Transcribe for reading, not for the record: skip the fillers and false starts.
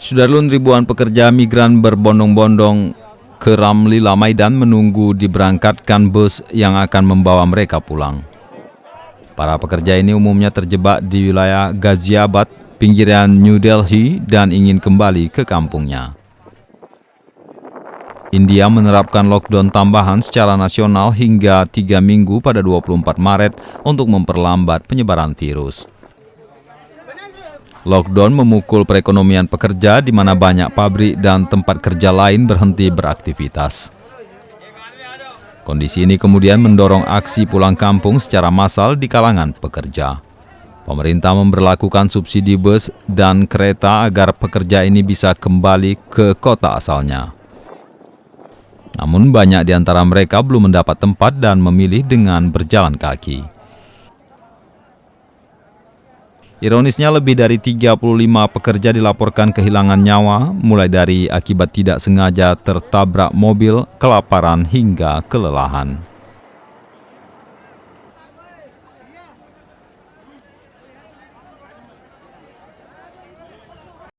Sudarlun, ribuan pekerja migran berbondong-bondong ke Ramlila Maidan menunggu diberangkatkan bus yang akan membawa mereka pulang. Para pekerja ini umumnya terjebak di wilayah Ghaziabad, pinggiran New Delhi, dan ingin kembali ke kampungnya. India menerapkan lockdown tambahan secara nasional hingga 3 minggu pada 24 Maret untuk memperlambat penyebaran virus. Lockdown memukul perekonomian pekerja di mana banyak pabrik dan tempat kerja lain berhenti beraktivitas. Kondisi ini kemudian mendorong aksi pulang kampung secara massal di kalangan pekerja. Pemerintah memberlakukan subsidi bus dan kereta agar pekerja ini bisa kembali ke kota asalnya. Namun banyak di antara mereka belum mendapat tempat dan memilih dengan berjalan kaki. Ironisnya, lebih dari 35 pekerja dilaporkan kehilangan nyawa, mulai dari akibat tidak sengaja tertabrak mobil, kelaparan, hingga kelelahan.